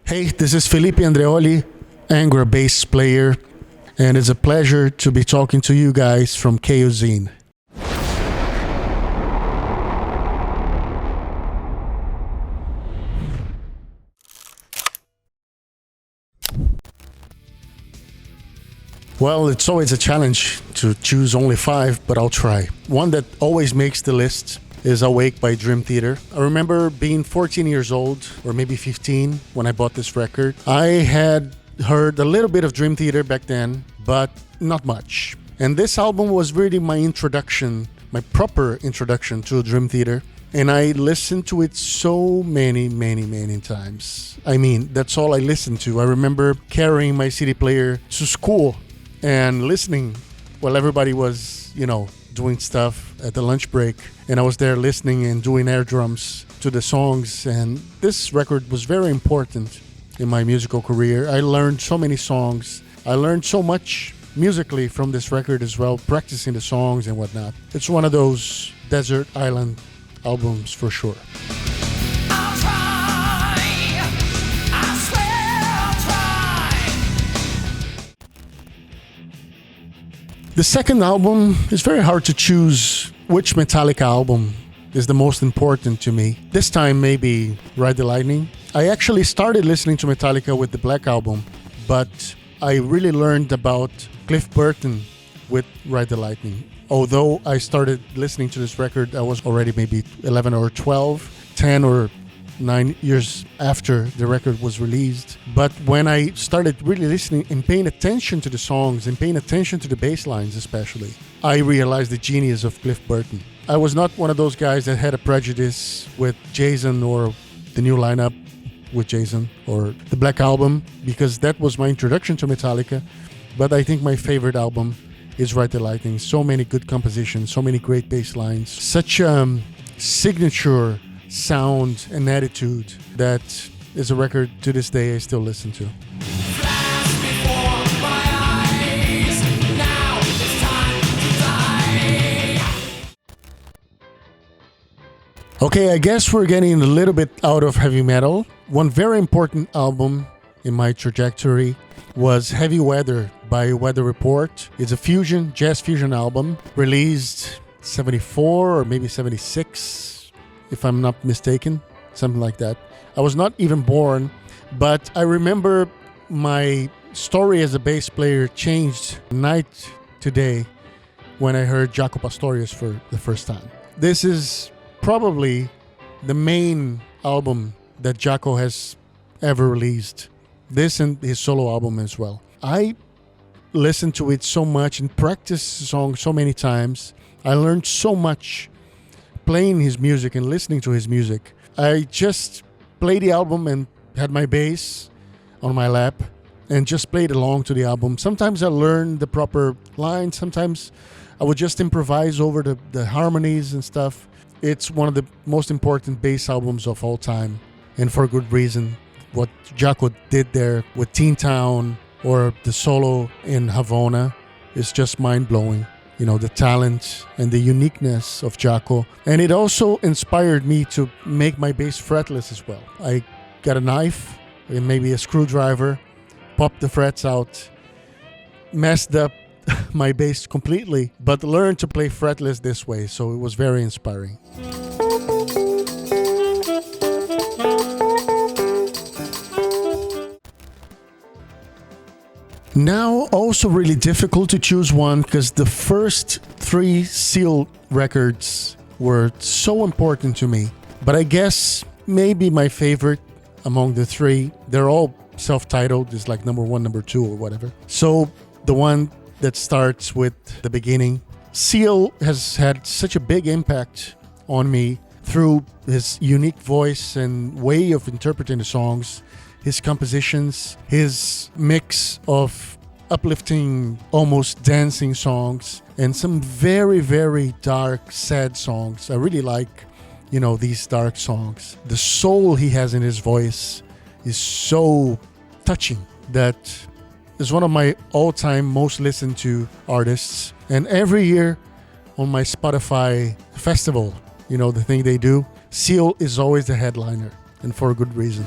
Hey, this is Felipe Andreoli, Angra bass player, and it's a pleasure to be talking to you guys from Chaoszine. Well, it's always a challenge to choose only five, but I'll try. One that always makes the list is Awake by Dream Theater. I remember being 14 years old, or maybe 15, when I bought this record. I had heard a little bit of Dream Theater back then, but not much. And this album was really my introduction, my proper introduction to Dream Theater. And I listened to it so many times. I mean, that's all I listened to. I remember carrying my CD player to school and listening while everybody was, doing stuff at the lunch break. And I was there listening and doing air drums to the songs. And this record was very important in my musical career. I learned so many songs. I learned so much musically from this record as well, practicing the songs and whatnot. It's one of those desert island albums for sure. The second album is very hard to choose which Metallica album is the most important to me. This time maybe Ride the Lightning. I actually started listening to Metallica with the Black Album, but I really learned about Cliff Burton with Ride the Lightning. Although I started listening to this record, I was already maybe 11 or 12, 10 or 9 years after the record was released. But when I started really listening and paying attention to the songs and paying attention to the bass lines especially, I realized the genius of Cliff Burton. I was not one of those guys that had a prejudice with Jason or the new lineup with Jason or the Black Album, because that was my introduction to Metallica. But I think my favorite album is Ride the Lightning. So many good compositions, so many great bass lines, such signature sound and attitude that is a record to this day I still listen to. Okay, I guess we're getting a little bit out of heavy metal. One very important album in my trajectory was Heavy Weather by Weather Report. It's a jazz fusion album, released 74 or maybe 76, if I'm not mistaken, something like that. I was not even born, but I remember my story as a bass player changed night to day when I heard Jaco Pastorius for the first time. This is probably the main album that Jaco has ever released. This and his solo album as well. I listened to it so much and practiced the song so many times. I learned so much playing his music and listening to his music. I just played the album and had my bass on my lap and just played along to the album. Sometimes I learned the proper lines. Sometimes I would just improvise over the harmonies and stuff. It's one of the most important bass albums of all time, and for good reason. What Jaco did there with Teen Town or the solo in Havana is just mind-blowing. The talent and the uniqueness of Jaco. And it also inspired me to make my bass fretless as well. I got a knife and maybe a screwdriver, popped the frets out, messed up my bass completely, but learned to play fretless this way. So it was very inspiring. Now, also really difficult to choose one because the first three Seal records were so important to me. But I guess maybe my favorite among the three, they're all self-titled, is like number one, number two, or whatever. So the one that starts with the beginning. Seal has had such a big impact on me through his unique voice and way of interpreting the songs, his compositions, his mix of uplifting, almost dancing songs, and some very dark, sad songs. I really like, these dark songs. The soul he has in his voice is so touching that is one of my all-time most listened to artists. And every year on my Spotify festival, the thing they do, Seal is always the headliner, and for a good reason.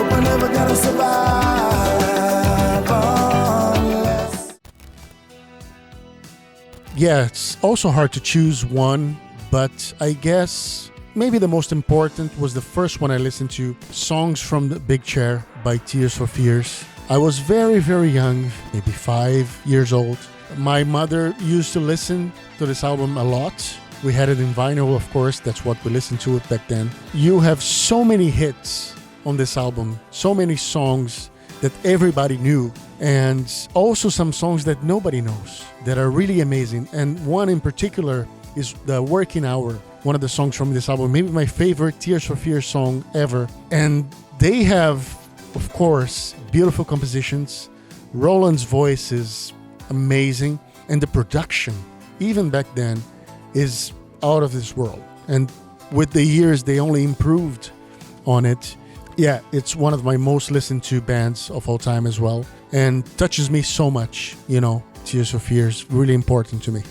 We're never gonna survive unless. Yeah, it's also hard to choose one, but I guess maybe the most important was the first one I listened to, Songs from the Big Chair by Tears for Fears. I was very, very young, maybe 5 years old. My mother used to listen to this album a lot. We had it in vinyl, of course, that's what we listened to it back then. You have so many hits on this album, so many songs that everybody knew, and also some songs that nobody knows that are really amazing. And one in particular is the Working Hour, one of the songs from this album, maybe my favorite Tears for Fears song ever. And they have, of course, beautiful compositions. Roland's voice is amazing, and the production, even back then, is out of this world. And with the years, they only improved on it. Yeah, it's one of my most listened to bands of all time as well, and touches me so much, you know. Tears for Fears, really important to me.